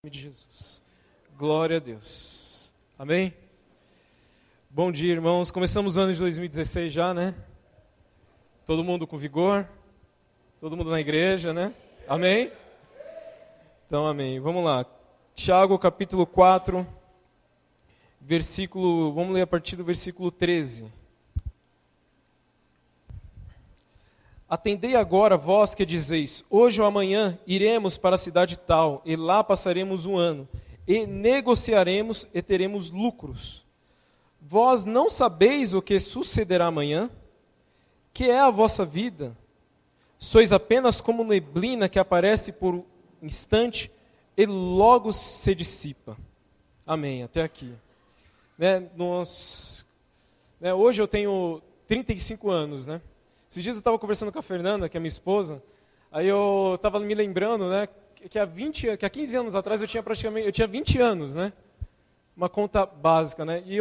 Em nome de Jesus. Glória a Deus. Amém? Bom dia, irmãos. Começamos o ano de 2016 já, né? Todo mundo com vigor? Todo mundo na igreja, né? Amém? Então, amém. Vamos lá. Tiago, capítulo 4, vamos ler a partir do versículo 13. Atendei agora, vós que dizeis, hoje ou amanhã iremos para a cidade tal, e lá passaremos um ano, e negociaremos e teremos lucros. Vós não sabeis o que sucederá amanhã? Que é a vossa vida? Sois apenas como neblina que aparece por um instante e logo se dissipa. Amém, até aqui. Hoje eu tenho 35 anos, né? Esses dias eu estava conversando com a Fernanda, que é minha esposa, aí eu estava me lembrando, né, que há 15 anos atrás eu tinha 20 anos, né? Uma conta básica, né? E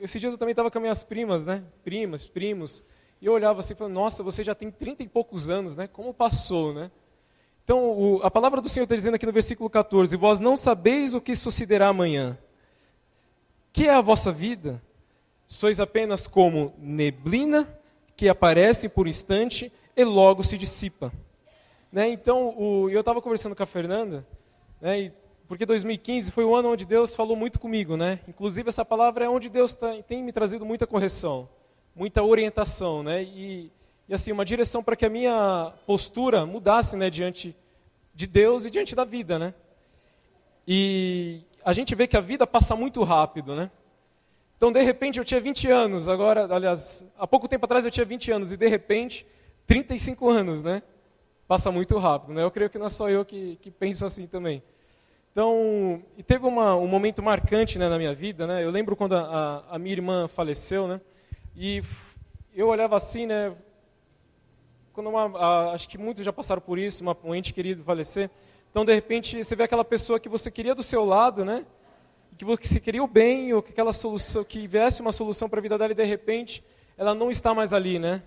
esses dias eu também estava com as minhas primas, né? Primos, e eu olhava assim e falava, nossa, você já tem 30 e poucos anos, né? Como passou, né? Então, a palavra do Senhor está dizendo aqui no versículo 14, vós não sabeis o que sucederá amanhã. Que é a vossa vida? Sois apenas como neblina que aparece por um instante e logo se dissipa. Né? Então, eu estava conversando com a Fernanda, né, porque 2015 foi o ano onde Deus falou muito comigo. Né? Inclusive, essa palavra é onde Deus tem me trazido muita correção, muita orientação, né? E assim, uma direção para que a minha postura mudasse, né, diante de Deus e diante da vida. Né? E a gente vê que a vida passa muito rápido, né? Então, de repente, eu tinha 20 anos, há pouco tempo atrás eu tinha 20 anos, e de repente, 35 anos, né? Passa muito rápido, né? Eu creio que não é só eu que penso assim também. Então, e teve um momento marcante, né, na minha vida, né? Eu lembro quando a minha irmã faleceu, né? E eu olhava assim, né? Quando acho que muitos já passaram por isso, um ente querido falecer. Então, de repente, você vê aquela pessoa que você queria do seu lado, né? Que você queria o bem, ou que aquela solução, que viesse uma solução para a vida dela e de repente ela não está mais ali, né?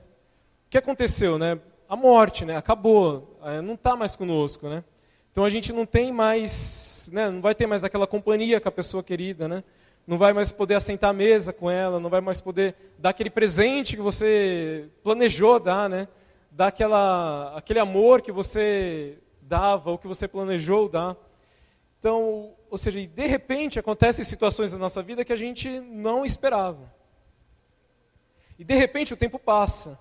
O que aconteceu, né? A morte, né? Acabou, não está mais conosco, né? Então a gente não tem mais, né? Não vai ter mais aquela companhia com a pessoa querida, né? Não vai mais poder assentar à mesa com ela, não vai mais poder dar aquele presente que você planejou dar, né? Dar aquele amor que você dava, ou que você planejou dar. Então, ou seja, de repente acontecem situações na nossa vida que a gente não esperava. E de repente o tempo passa.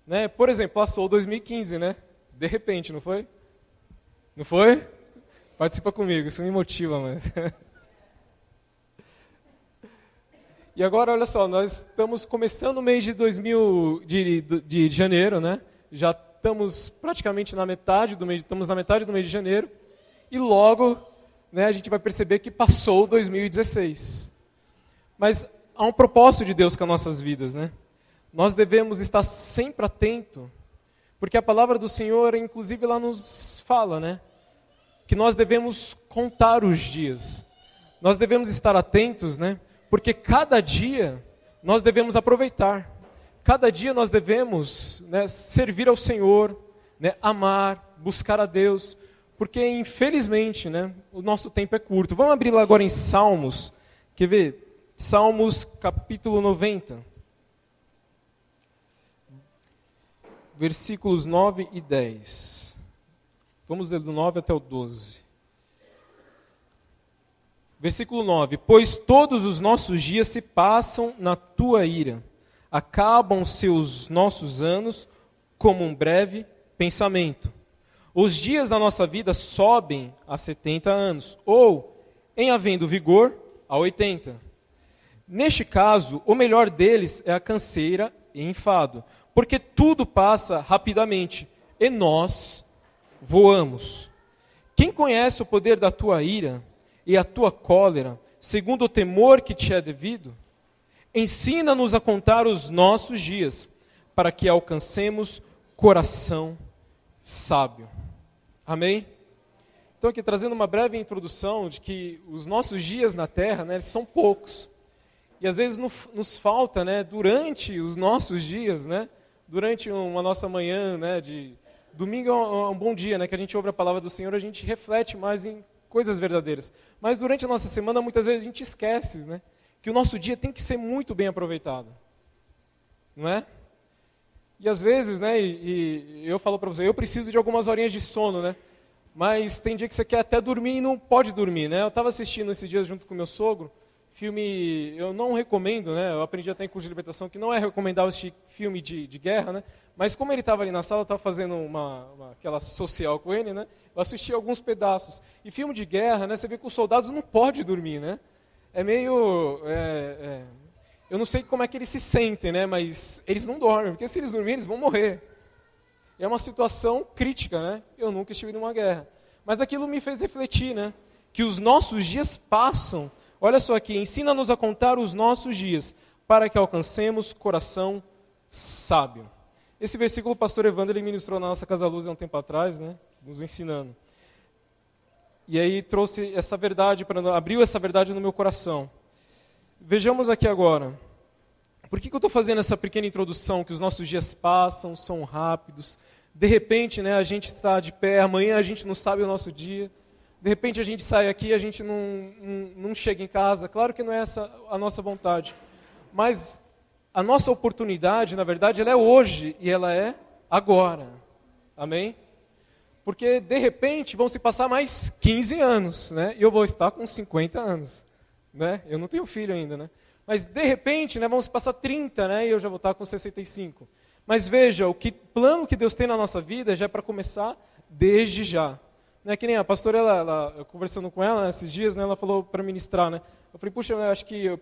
Né? Por exemplo, passou 2015, né? De repente, não foi? Não foi? Participa comigo, isso me motiva, mas... E agora, olha só, nós estamos começando o mês de janeiro, né? Já estamos praticamente na metade do mês, de janeiro, e logo... né, a gente vai perceber que passou 2016. Mas há um propósito de Deus com as nossas vidas, né? Nós devemos estar sempre atento, porque a palavra do Senhor, inclusive, lá nos fala, né? Que nós devemos contar os dias. Nós devemos estar atentos, né? Porque cada dia nós devemos aproveitar. Cada dia nós devemos, né, servir ao Senhor, né, amar, buscar a Deus. Porque, infelizmente, né, o nosso tempo é curto. Vamos abrir lá agora em Salmos. Quer ver? Salmos capítulo 90. Versículos 9 e 10. Vamos ler do 9 até o 12. Versículo 9. Pois todos os nossos dias se passam na tua ira. Acabam-se os nossos anos como um breve pensamento. Os dias da nossa vida sobem a 70 anos, ou, em havendo vigor, a 80. Neste caso, o melhor deles é a canseira e enfado, porque tudo passa rapidamente, e nós voamos. Quem conhece o poder da tua ira e a tua cólera, segundo o temor que te é devido? Ensina-nos a contar os nossos dias, para que alcancemos coração sábio. Amém? Então aqui trazendo uma breve introdução de que os nossos dias na Terra, né, são poucos. E às vezes nos falta, né, durante os nossos dias, né, durante uma nossa manhã, né, de domingo é um bom dia, né, que a gente ouve a palavra do Senhor, a gente reflete mais em coisas verdadeiras. Mas durante a nossa semana, muitas vezes a gente esquece, né? Que o nosso dia tem que ser muito bem aproveitado. Não é? E às vezes, né, e eu falo para você, eu preciso de algumas horinhas de sono, né? Mas tem dia que você quer até dormir e não pode dormir, né? Eu estava assistindo esses dias junto com meu sogro, filme, eu não recomendo, né? Eu aprendi até em curso de libertação que não é recomendável assistir filme de guerra, né? Mas como ele estava ali na sala, eu estava fazendo aquela social com ele, né? Eu assisti alguns pedaços. E filme de guerra, né? Você vê que os soldados não podem dormir, né? É meio... eu não sei como é que eles se sentem, né? Mas eles não dormem, porque se eles dormirem, eles vão morrer. É uma situação crítica, né? Eu nunca estive numa guerra. Mas aquilo me fez refletir, né? Que os nossos dias passam. Olha só aqui, ensina-nos a contar os nossos dias, para que alcancemos coração sábio. Esse versículo o pastor Evandro ele ministrou na nossa Casa Luz há um tempo atrás, né? Nos ensinando. E aí trouxe essa verdade, abriu essa verdade no meu coração. Vejamos aqui agora. Por que eu estou fazendo essa pequena introdução, que os nossos dias passam, são rápidos, de repente, né, a gente está de pé, amanhã a gente não sabe o nosso dia, de repente a gente sai aqui e a gente não chega em casa, claro que não é essa a nossa vontade, mas a nossa oportunidade, na verdade, ela é hoje e ela é agora, amém? Porque de repente vão se passar mais 15 anos, né, e eu vou estar com 50 anos, né, eu não tenho filho ainda, né? Mas, de repente, né, vamos passar 30, né, e eu já vou estar com 65. Mas veja, o plano que Deus tem na nossa vida já é para começar desde já. Né, que nem a pastora, eu conversando com ela esses dias, né, ela falou para ministrar. Né, eu falei, puxa, eu acho que eu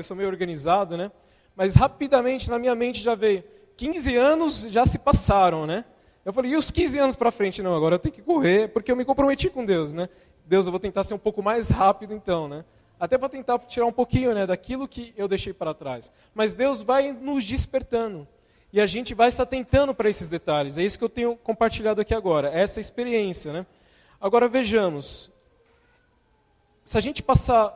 sou meio organizado, né, mas rapidamente na minha mente já veio, 15 anos já se passaram. Né, eu falei, e os 15 anos para frente? Não, agora eu tenho que correr, porque eu me comprometi com Deus. Né, Deus, eu vou tentar ser um pouco mais rápido então, né. Até para tentar tirar um pouquinho, né, daquilo que eu deixei para trás. Mas Deus vai nos despertando. E a gente vai se atentando para esses detalhes. É isso que eu tenho compartilhado aqui agora, essa experiência. Né? Agora vejamos. Se a gente passar,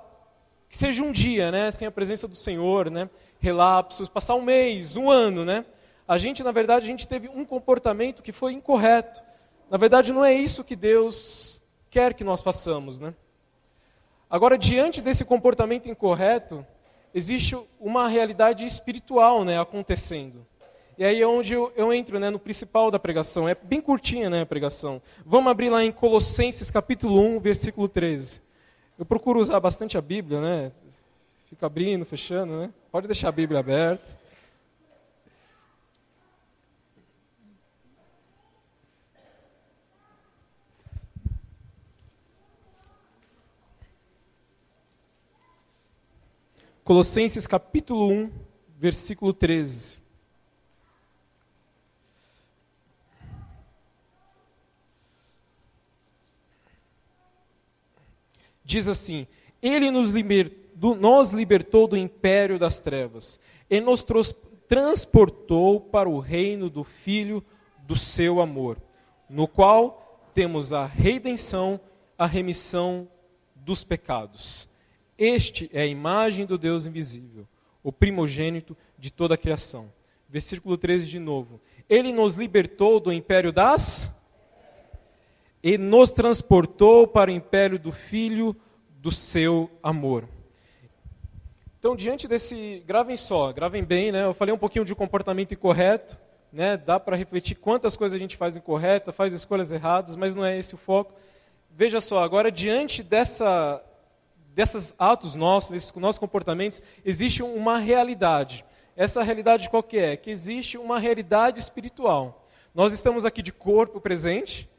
que seja um dia, né, sem a presença do Senhor, né, relapsos, passar um mês, um ano, né, na verdade, a gente teve um comportamento que foi incorreto. Na verdade, não é isso que Deus quer que nós façamos, né? Agora, diante desse comportamento incorreto, existe uma realidade espiritual, né, acontecendo. E aí é onde eu entro, né, no principal da pregação. É bem curtinha, né, a pregação. Vamos abrir lá em Colossenses capítulo 1, versículo 13. Eu procuro usar bastante a Bíblia, né? Fico abrindo, fechando, né? Pode deixar a Bíblia aberta. Colossenses capítulo 1, versículo 13. Diz assim, Ele nos libertou do império das trevas e nos transportou para o reino do Filho do seu amor, no qual temos a redenção, a remissão dos pecados. Este é a imagem do Deus invisível, o primogênito de toda a criação. Versículo 13 de novo. Ele nos libertou do império das... e nos transportou para o império do Filho do seu amor. Então, diante desse... gravem bem, né? Eu falei um pouquinho de comportamento incorreto, né? Dá para refletir quantas coisas a gente faz incorreta, faz escolhas erradas, mas não é esse o foco. Veja só, agora, diante desses atos nossos, desses nossos comportamentos, existe uma realidade. Essa realidade qual que é? Que existe uma realidade espiritual. Nós estamos aqui de corpo presente,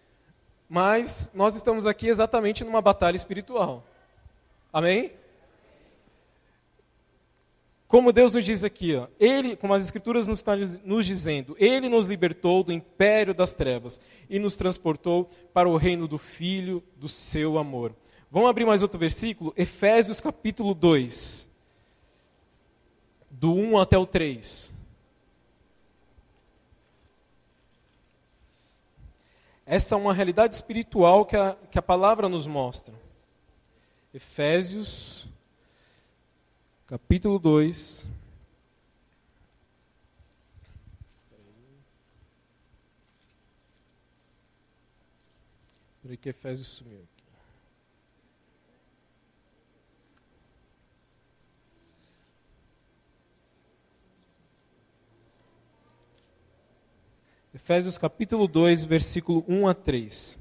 mas nós estamos aqui exatamente numa batalha espiritual. Amém? Como Deus nos diz aqui, ó, como as Escrituras nos estão nos dizendo, Ele nos libertou do império das trevas e nos transportou para o reino do Filho do seu amor. Vamos abrir mais outro versículo? Efésios capítulo 2, do 1 até o 3. Essa é uma realidade espiritual que a palavra nos mostra. Efésios capítulo 2. Peraí que Efésios sumiu aqui. Efésios capítulo 2, versículo 1 a 3.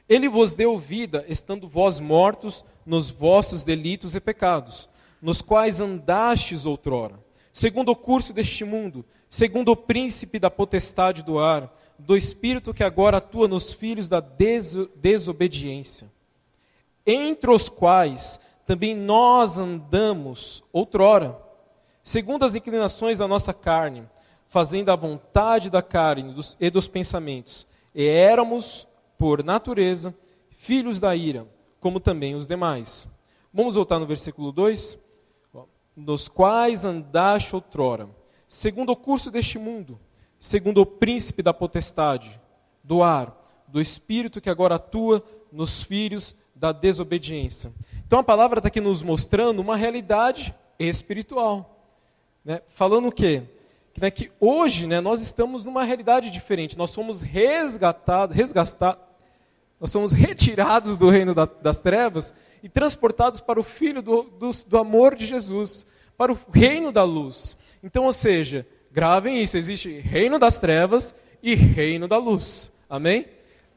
Ele vos deu vida, estando vós mortos nos vossos delitos e pecados, nos quais andastes outrora, segundo o curso deste mundo, segundo o príncipe da potestade do ar, do espírito que agora atua nos filhos da desobediência, entre os quais também nós andamos outrora, segundo as inclinações da nossa carne, fazendo a vontade da carne e dos pensamentos, e éramos, por natureza, filhos da ira, como também os demais. Vamos voltar no versículo 2? Nos quais andaste outrora, segundo o curso deste mundo, segundo o príncipe da potestade, do ar, do espírito que agora atua nos filhos da desobediência. Então a palavra está aqui nos mostrando uma realidade espiritual. Né? Falando o quê? Que hoje, né, nós estamos numa realidade diferente. Nós somos nós somos retirados do reino das trevas e transportados para o Filho do amor de Jesus, para o reino da luz. Então, ou seja, gravem isso, existe reino das trevas e reino da luz. Amém?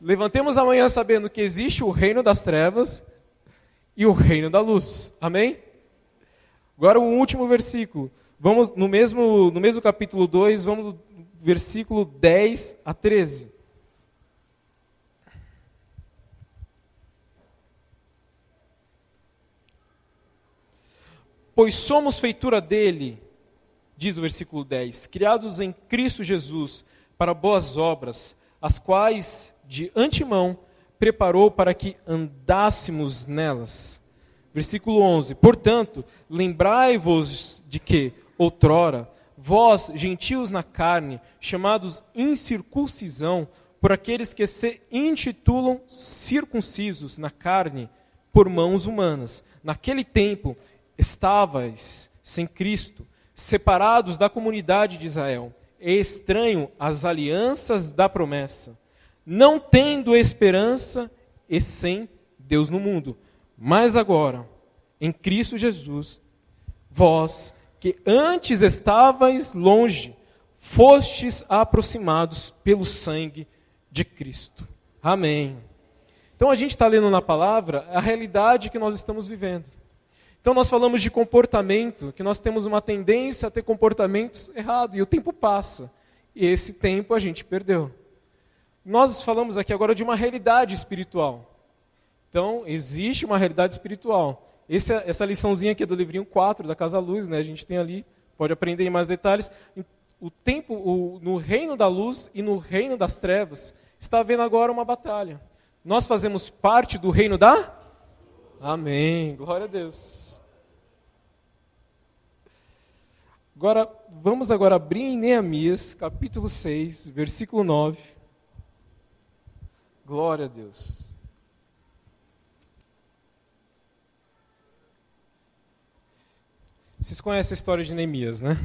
Levantemos amanhã sabendo que existe o reino das trevas e o reino da luz. Amém? Agora o último versículo. Vamos no mesmo capítulo 2, vamos do versículo 10 a 13. Pois somos feitura dele, diz o versículo 10, criados em Cristo Jesus para boas obras, as quais de antemão preparou para que andássemos nelas. Versículo 11, portanto, lembrai-vos de que, outrora, vós, gentios na carne, chamados incircuncisão, por aqueles que se intitulam circuncisos na carne, por mãos humanas. Naquele tempo, estavais sem Cristo, separados da comunidade de Israel, e estranho às alianças da promessa, não tendo esperança e sem Deus no mundo. Mas agora, em Cristo Jesus, vós que antes estavais longe, fostes aproximados pelo sangue de Cristo. Amém. Então a gente está lendo na palavra a realidade que nós estamos vivendo. Então nós falamos de comportamento, que nós temos uma tendência a ter comportamentos errados, e o tempo passa, e esse tempo a gente perdeu. Nós falamos aqui agora de uma realidade espiritual. Então, existe uma realidade espiritual. Essa liçãozinha aqui é do livrinho 4 da Casa Luz, né? A gente tem ali, pode aprender em mais detalhes. O tempo, no reino da luz e no reino das trevas, está havendo agora uma batalha. Nós fazemos parte do reino da... Amém, glória a Deus. Vamos agora abrir em Neemias, capítulo 6, versículo 9. Glória a Deus. Vocês conhecem a história de Neemias, né?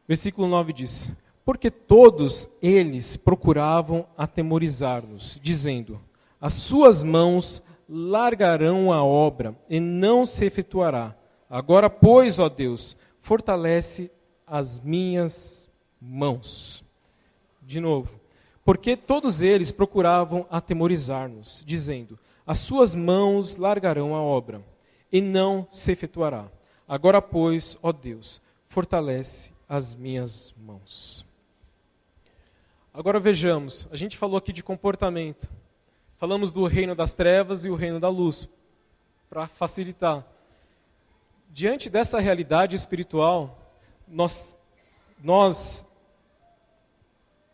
Versículo 9 diz: porque todos eles procuravam atemorizar-nos, dizendo: as suas mãos largarão a obra e não se efetuará. Agora, pois, ó Deus, fortalece as minhas mãos. De novo. Porque todos eles procuravam atemorizar-nos, dizendo: as suas mãos largarão a obra e não se efetuará. Agora, pois, ó Deus, fortalece as minhas mãos. Agora vejamos, a gente falou aqui de comportamento. Falamos do reino das trevas e o reino da luz, para facilitar. Diante dessa realidade espiritual, nós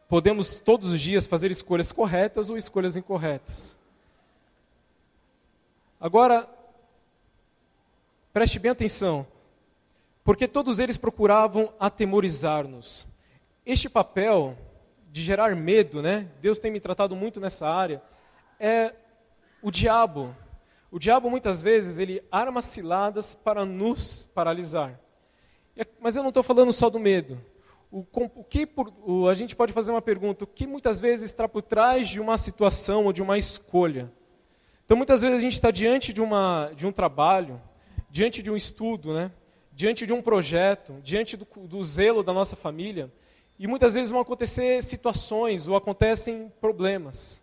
podemos todos os dias fazer escolhas corretas ou escolhas incorretas. Agora, preste bem atenção, porque todos eles procuravam atemorizar-nos. Este papel de gerar medo, né? Deus tem me tratado muito nessa área, é o diabo. O diabo, muitas vezes, ele arma ciladas para nos paralisar. Mas eu não estou falando só do medo. A gente pode fazer uma pergunta: o que muitas vezes está por trás de uma situação ou de uma escolha? Então, muitas vezes a gente está diante de um trabalho, diante de um estudo, né? diante de um projeto, diante do zelo da nossa família, e muitas vezes vão acontecer situações ou acontecem problemas.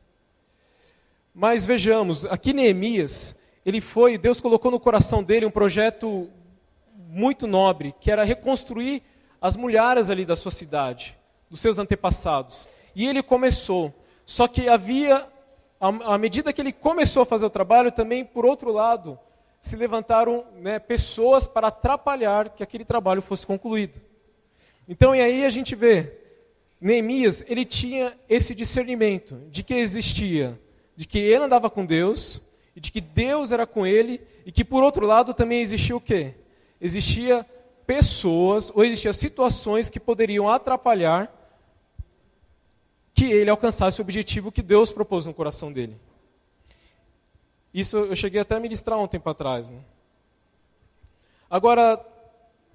Mas vejamos, aqui Neemias, Deus colocou no coração dele um projeto muito nobre, que era reconstruir as muralhas ali da sua cidade, dos seus antepassados. E ele começou, só que à medida que ele começou a fazer o trabalho, também, por outro lado, se levantaram, pessoas para atrapalhar que aquele trabalho fosse concluído. Então, e aí a gente vê, Neemias, ele tinha esse discernimento de que ele andava com Deus, e de que Deus era com ele, e que por outro lado também existia o quê? Existia pessoas, ou existiam situações que poderiam atrapalhar que ele alcançasse o objetivo que Deus propôs no coração dele. Isso eu cheguei até a ministrar um tempo atrás. Agora,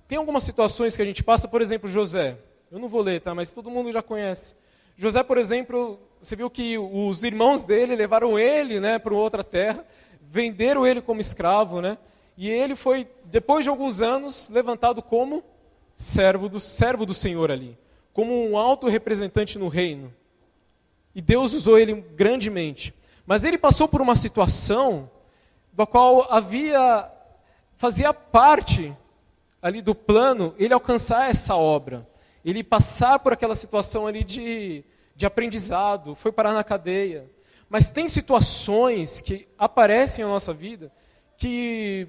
tem algumas situações que a gente passa, por exemplo, José. Eu não vou ler, tá? Mas todo mundo já conhece. José, por exemplo, você viu que os irmãos dele levaram ele, para outra terra, venderam ele como escravo, e ele foi, depois de alguns anos, levantado como servo do Senhor ali, como um alto representante no reino. E Deus usou ele grandemente. Mas ele passou por uma situação da qual fazia parte ali do plano ele alcançar essa obra. Ele passar por aquela situação ali de aprendizado, foi parar na cadeia. Mas tem situações que aparecem na nossa vida que,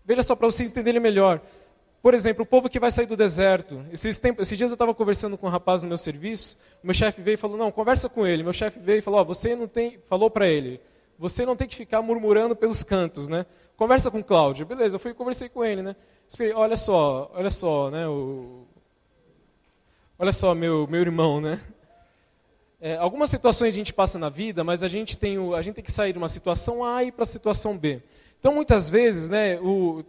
veja só para vocês entenderem melhor. Por exemplo, o povo que vai sair do deserto. Esses dias eu estava conversando com um rapaz no meu serviço, o meu chefe veio e falou, não, conversa com ele. Meu chefe veio e falou, falou para ele, você não tem que ficar murmurando pelos cantos, Conversa com o Cláudio. Beleza, eu fui e conversei com ele, Olha só, olha só, meu irmão, algumas situações a gente passa na vida, mas a gente tem que sair de uma situação A e ir para a situação B. Então, muitas vezes,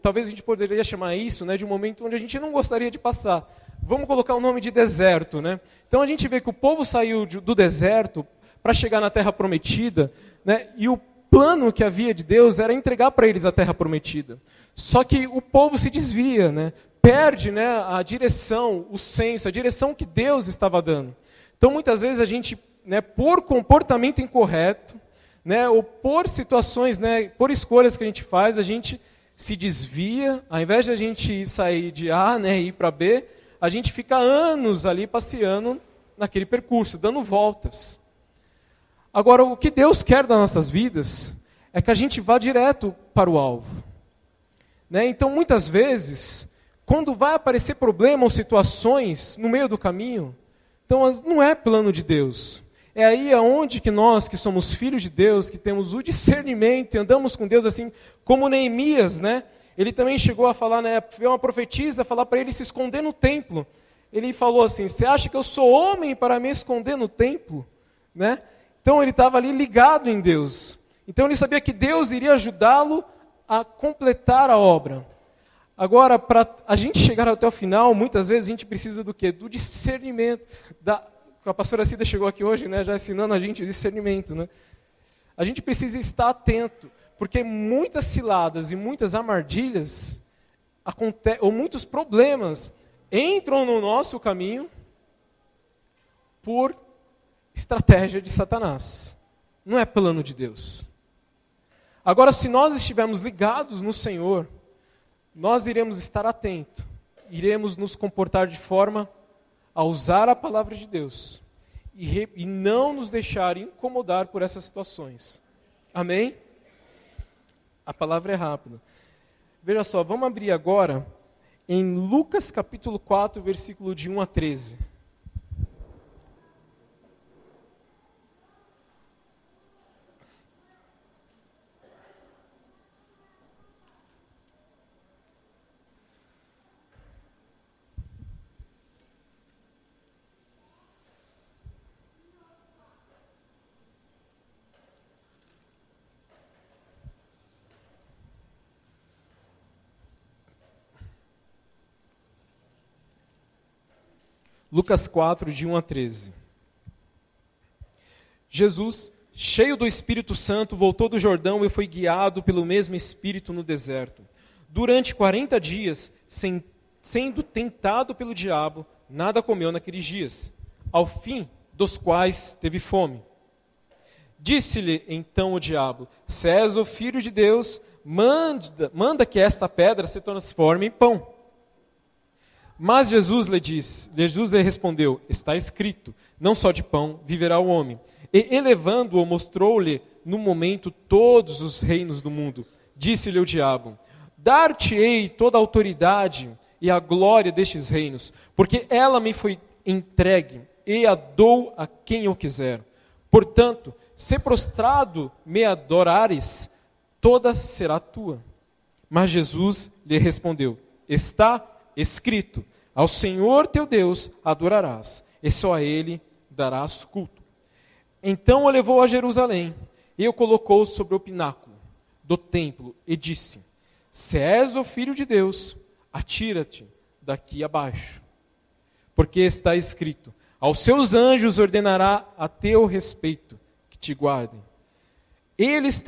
talvez a gente poderia chamar isso de um momento onde a gente não gostaria de passar. Vamos colocar o nome de deserto. Então, a gente vê que o povo saiu do deserto para chegar na Terra Prometida, e o plano que havia de Deus era entregar para eles a Terra Prometida. Só que o povo se desvia, perde a direção, o senso, a direção que Deus estava dando. Então, muitas vezes, a gente, por comportamento incorreto, ou por situações, por escolhas que a gente faz, a gente se desvia, ao invés de a gente sair de A e ir para B, a gente fica anos ali passeando naquele percurso, dando voltas. Agora, o que Deus quer das nossas vidas é que a gente vá direto para o alvo. Então, muitas vezes, quando vai aparecer problema ou situações no meio do caminho, então não é plano de Deus. É aí aonde que nós, que somos filhos de Deus, que temos o discernimento e andamos com Deus assim, como Neemias, ele também chegou a falar, veio uma profetisa falar para ele se esconder no templo. Ele falou assim, você acha que eu sou homem para me esconder no templo? Então ele estava ali ligado em Deus. Então ele sabia que Deus iria ajudá-lo a completar a obra. Agora, para a gente chegar até o final, muitas vezes a gente precisa do quê? Do discernimento. A pastora Cida chegou aqui hoje, já ensinando a gente discernimento. A gente precisa estar atento, porque muitas ciladas e muitas armadilhas, ou muitos problemas, entram no nosso caminho por estratégia de Satanás. Não é plano de Deus. Agora, se nós estivermos ligados no Senhor, nós iremos estar atentos, iremos nos comportar de forma a usar a palavra de Deus e não nos deixar incomodar por essas situações. Amém? A palavra é rápida. Veja só, vamos abrir agora em Lucas capítulo 4, versículo de 1 a 13. Lucas 4, de 1 a 13. Jesus, cheio do Espírito Santo, voltou do Jordão e foi guiado pelo mesmo Espírito no deserto. Durante 40 dias, sendo tentado pelo diabo, nada comeu naqueles dias, ao fim dos quais teve fome. Disse-lhe então o diabo: se és o filho de Deus, manda que esta pedra se transforme em pão. Mas Jesus lhe respondeu: está escrito, não só de pão viverá o homem. E elevando-o, mostrou-lhe no momento todos os reinos do mundo. Disse-lhe o diabo: dar-te-ei toda a autoridade e a glória destes reinos, porque ela me foi entregue, e a dou a quem eu quiser. Portanto, se prostrado me adorares, toda será tua. Mas Jesus lhe respondeu: está escrito, ao Senhor teu Deus adorarás, e só a Ele darás culto. Então o levou a Jerusalém, e o colocou sobre o pináculo do templo, e disse: se és o Filho de Deus, atira-te daqui abaixo. Porque está escrito: aos seus anjos ordenará a teu respeito, que te guardem. Eles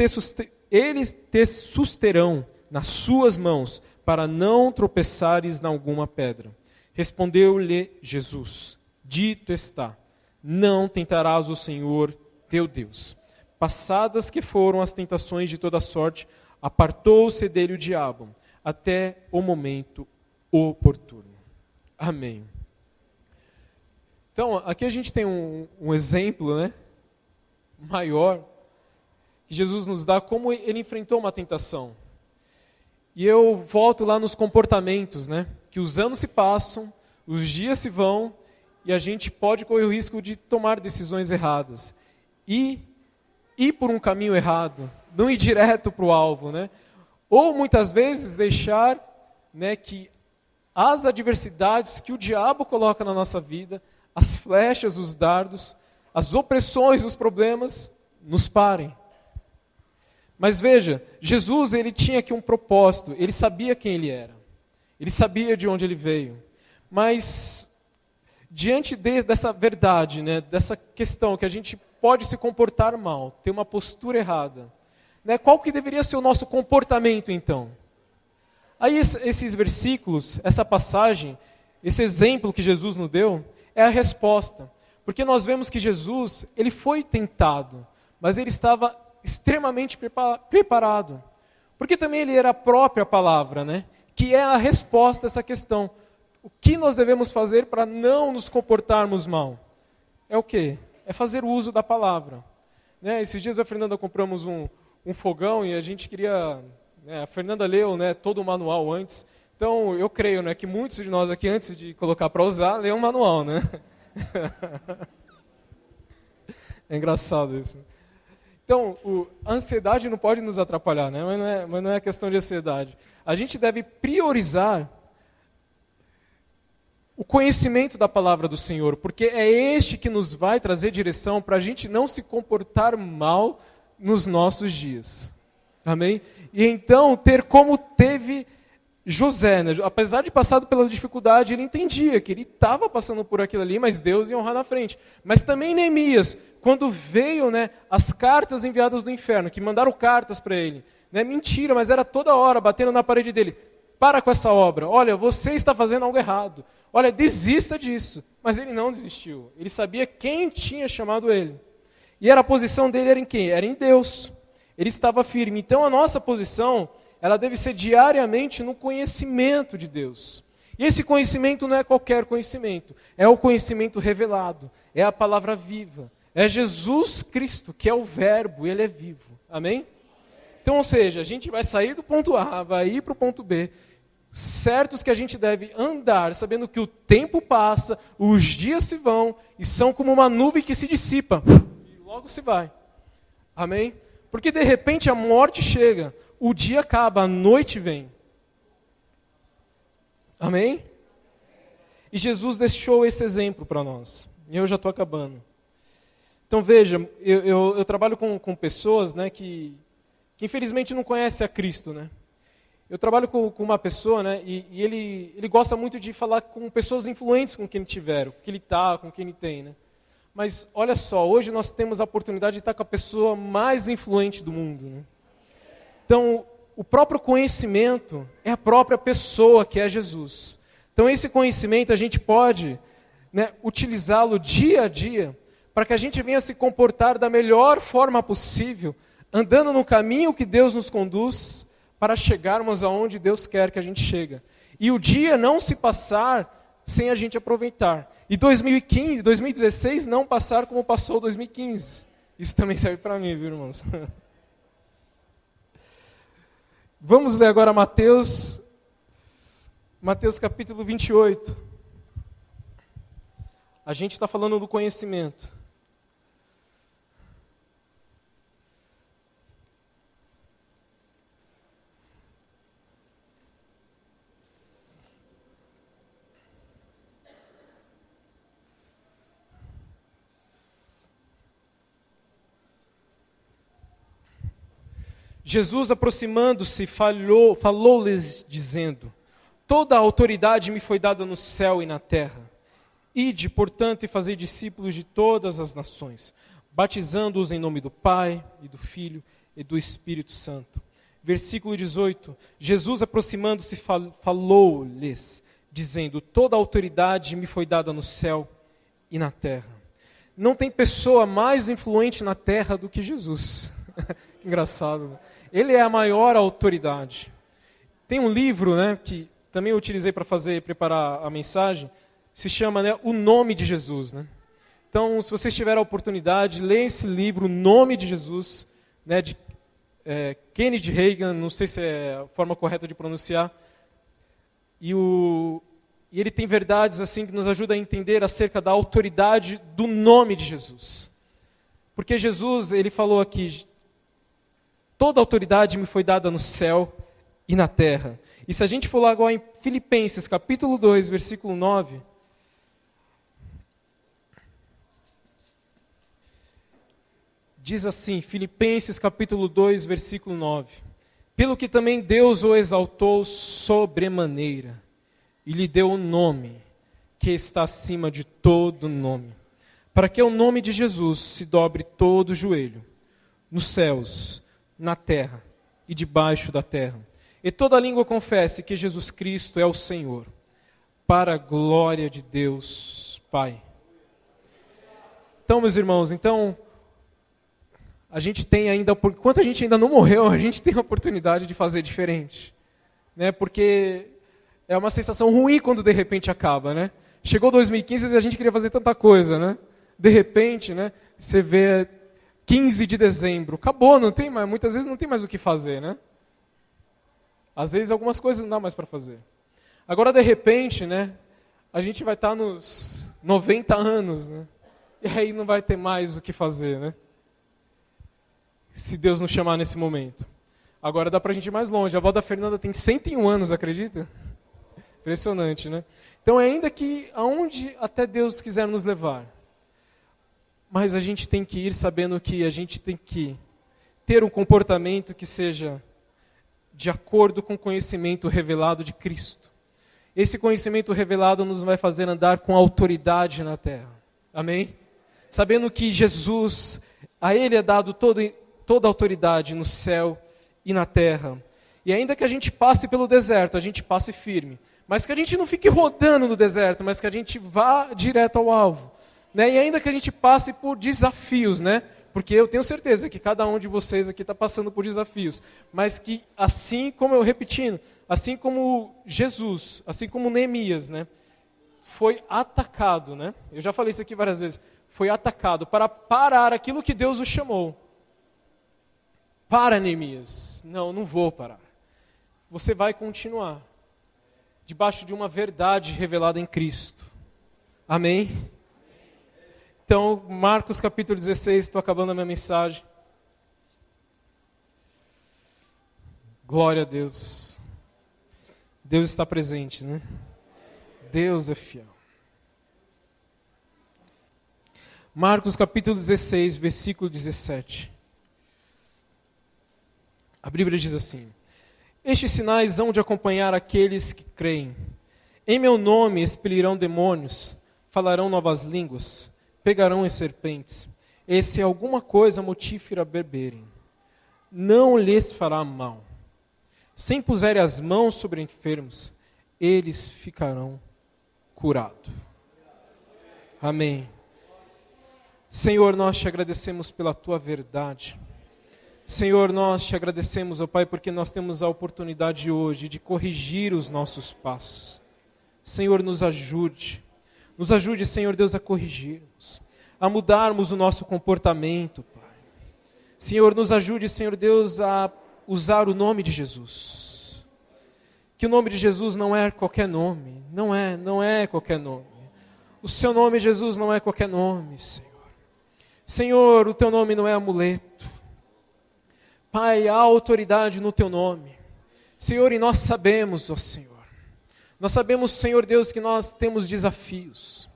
te susterão nas suas mãos, para não tropeçares em alguma pedra. Respondeu-lhe Jesus: dito está, não tentarás o Senhor teu Deus. Passadas que foram as tentações de toda sorte, apartou-se dele o diabo, até o momento oportuno. Amém. Então, aqui a gente tem um exemplo, né, maior, que Jesus nos dá como ele enfrentou uma tentação. E eu volto lá nos comportamentos, né, que os anos se passam, os dias se vão, e a gente pode correr o risco de tomar decisões erradas. E ir por um caminho errado, não ir direto para o alvo, né? Ou muitas vezes deixar, né, que as adversidades que o diabo coloca na nossa vida, as flechas, os dardos, as opressões, os problemas, nos parem. Mas veja, Jesus, ele tinha aqui um propósito, ele sabia quem ele era, ele sabia de onde ele veio, mas diante dessa verdade, né, dessa questão que a gente pode se comportar mal, ter uma postura errada, né, qual que deveria ser o nosso comportamento então? Aí esses versículos, essa passagem, esse exemplo que Jesus nos deu, é a resposta. Porque nós vemos que Jesus, ele foi tentado, mas ele estava extremamente preparado. Porque também ele era a própria palavra, né? Que é a resposta a essa questão. O que nós devemos fazer para não nos comportarmos mal? É o quê? É fazer uso da palavra. Né? Esses dias a Fernanda compramos um fogão e a gente queria... A Fernanda leu, né, todo o manual antes. Então, eu creio, né, que muitos de nós aqui, antes de colocar para usar, lêem o manual, né? É engraçado isso. Então, a ansiedade não pode nos atrapalhar, né? Mas não é questão de ansiedade. A gente deve priorizar o conhecimento da palavra do Senhor, porque é este que nos vai trazer direção para a gente não se comportar mal nos nossos dias. Amém? E então, ter como teve José, né? Apesar de passar pela dificuldade, ele entendia que ele estava passando por aquilo ali, mas Deus ia honrar na frente. Mas também Neemias, quando veio, né, as cartas enviadas do inferno, que mandaram cartas para ele, né, mentira, mas era toda hora batendo na parede dele: para com essa obra, olha, você está fazendo algo errado, olha, desista disso. Mas ele não desistiu, ele sabia quem tinha chamado ele. E a posição dele era em quem? Era em Deus. Ele estava firme. Então a nossa posição, ela deve ser diariamente no conhecimento de Deus. E esse conhecimento não é qualquer conhecimento, é o conhecimento revelado, é a palavra viva, é Jesus Cristo, que é o verbo, ele é vivo. Amém? Então, ou seja, a gente vai sair do ponto A, vai ir para o ponto B, certos que a gente deve andar, sabendo que o tempo passa, os dias se vão, e são como uma nuvem que se dissipa, e logo se vai. Amém? Porque de repente a morte chega, o dia acaba, a noite vem. Amém? E Jesus deixou esse exemplo para nós. E eu já estou acabando. Então veja, eu trabalho com pessoas, né, que infelizmente não conhecem a Cristo. Né? Eu trabalho com uma pessoa, né, e ele gosta muito de falar com pessoas influentes com quem ele tiver, com quem ele está, com quem ele tem. Né? Mas olha só, hoje nós temos a oportunidade de estar com a pessoa mais influente do mundo. Né? Então, o próprio conhecimento é a própria pessoa que é Jesus. Então esse conhecimento a gente pode, né, utilizá-lo dia a dia para que a gente venha se comportar da melhor forma possível, andando no caminho que Deus nos conduz para chegarmos aonde Deus quer que a gente chegue. E o dia não se passar sem a gente aproveitar. E 2016 não passar como passou 2015. Isso também serve para mim, viu, irmãos? Vamos ler agora Mateus capítulo 28. A gente está falando do conhecimento. Jesus, aproximando-se, falou-lhes, dizendo: toda a autoridade me foi dada no céu e na terra. Ide, portanto, e fazei discípulos de todas as nações, batizando-os em nome do Pai, e do Filho, e do Espírito Santo. Versículo 18. Jesus, aproximando-se, falou-lhes, dizendo: toda a autoridade me foi dada no céu e na terra. Não tem pessoa mais influente na terra do que Jesus. Que engraçado, né? Ele é a maior autoridade. Tem um livro, né, que também eu utilizei para preparar a mensagem, se chama, né, O Nome de Jesus. Né? Então, se vocês tiverem a oportunidade, leiam esse livro, O Nome de Jesus, né, de Kenneth Hagin, não sei se é a forma correta de pronunciar. E ele tem verdades assim que nos ajudam a entender acerca da autoridade do nome de Jesus. Porque Jesus, ele falou aqui: toda autoridade me foi dada no céu e na terra. E se a gente for lá agora em Filipenses, capítulo 2, versículo 9, diz assim, Filipenses capítulo 2, versículo 9: pelo que também Deus o exaltou sobremaneira, e lhe deu um nome, que está acima de todo nome, para que o nome de Jesus se dobre todo o joelho, nos céus, na terra e debaixo da terra, e toda língua confesse que Jesus Cristo é o Senhor, para a glória de Deus Pai. Então, meus irmãos, a gente tem ainda, enquanto a gente ainda não morreu, a gente tem a oportunidade de fazer diferente, né? Porque é uma sensação ruim quando de repente acaba, né? Chegou 2015 e a gente queria fazer tanta coisa, né? De repente, né, você vê 15 de dezembro, acabou, não tem mais, muitas vezes não tem mais o que fazer, né? Às vezes algumas coisas não dá mais para fazer. Agora, de repente, né, a gente vai estar nos 90 anos, né? E aí não vai ter mais o que fazer, né? Se Deus nos chamar nesse momento. Agora dá para a gente ir mais longe. A avó da Fernanda tem 101 anos, acredita? Impressionante, né? Então, ainda que aonde até Deus quiser nos levar, mas a gente tem que ir sabendo que a gente tem que ter um comportamento que seja de acordo com o conhecimento revelado de Cristo. Esse conhecimento revelado nos vai fazer andar com autoridade na terra. Amém? Sabendo que Jesus, a Ele é dado toda a autoridade no céu e na terra. E ainda que a gente passe pelo deserto, a gente passe firme. Mas que a gente não fique rodando no deserto, mas que a gente vá direto ao alvo. Né? E ainda que a gente passe por desafios, né? Porque eu tenho certeza que cada um de vocês aqui está passando por desafios. Mas que assim como Jesus, assim como Neemias, né? Foi atacado, né? Eu já falei isso aqui várias vezes. Foi atacado para parar aquilo que Deus o chamou. Para, Neemias. Não vou parar. Você vai continuar debaixo de uma verdade revelada em Cristo. Amém? Então, Marcos capítulo 16, estou acabando a minha mensagem. Glória a Deus. Deus está presente, né? Deus é fiel. Marcos capítulo 16, versículo 17. A Bíblia diz assim: estes sinais hão de acompanhar aqueles que creem. Em meu nome expelirão demônios, falarão novas línguas, pegarão em serpentes, e se alguma coisa mortífera beberem, não lhes fará mal. se impuserem as mãos sobre enfermos, eles ficarão curados. Amém. Senhor, nós te agradecemos pela tua verdade. Senhor, nós te agradecemos, ó Pai, porque nós temos a oportunidade hoje de corrigir os nossos passos. Senhor, nos ajude. Nos ajude, Senhor Deus, a corrigirmos, a mudarmos o nosso comportamento, Pai. Senhor, nos ajude, Senhor Deus, a usar o nome de Jesus. Que o nome de Jesus não é qualquer nome, não é qualquer nome. O seu nome, Jesus, não é qualquer nome, Senhor. Senhor, o teu nome não é amuleto. Pai, há autoridade no teu nome. Senhor, e nós sabemos, ó Senhor. Nós sabemos, Senhor Deus, que nós temos desafios.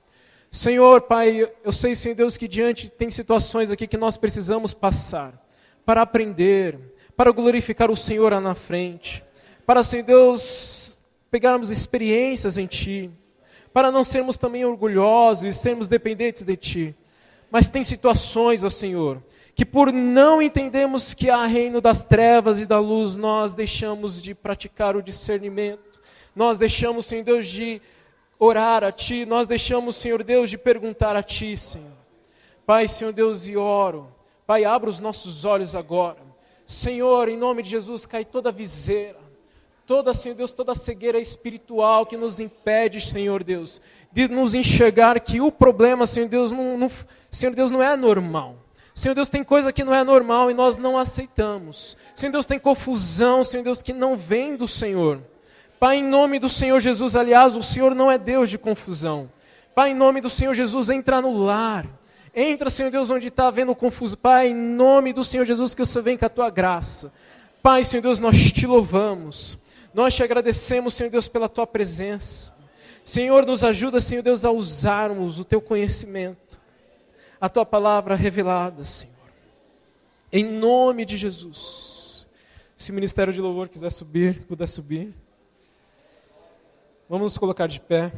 Senhor, Pai, eu sei, Senhor Deus, que diante tem situações aqui que nós precisamos passar para aprender, para glorificar o Senhor lá na frente, para, Senhor Deus, pegarmos experiências em Ti, para não sermos também orgulhosos e sermos dependentes de Ti. Mas tem situações, ó Senhor, que por não entendermos que há reino das trevas e da luz, nós deixamos de praticar o discernimento, nós deixamos, Senhor Deus, de orar a Ti, nós deixamos, Senhor Deus, de perguntar a Ti, Senhor. Pai, Senhor Deus, e oro, Pai, abra os nossos olhos agora. Senhor, em nome de Jesus, cai toda a viseira, toda, Senhor Deus, toda a cegueira espiritual que nos impede, Senhor Deus, de nos enxergar que o problema, Senhor Deus, Senhor Deus, não é normal. Senhor Deus, tem coisa que não é normal e nós não aceitamos. Senhor Deus, tem confusão, Senhor Deus, que não vem do Senhor. Pai, em nome do Senhor Jesus, aliás, o Senhor não é Deus de confusão. Pai, em nome do Senhor Jesus, entra no lar. Entra, Senhor Deus, onde está havendo confusão. Pai, em nome do Senhor Jesus, que o Senhor vem com a Tua graça. Pai, Senhor Deus, nós Te louvamos. Nós Te agradecemos, Senhor Deus, pela Tua presença. Senhor, nos ajuda, Senhor Deus, a usarmos o Teu conhecimento, a Tua palavra revelada, Senhor. Em nome de Jesus. Se o Ministério de Louvor quiser subir, puder subir. Vamos nos colocar de pé.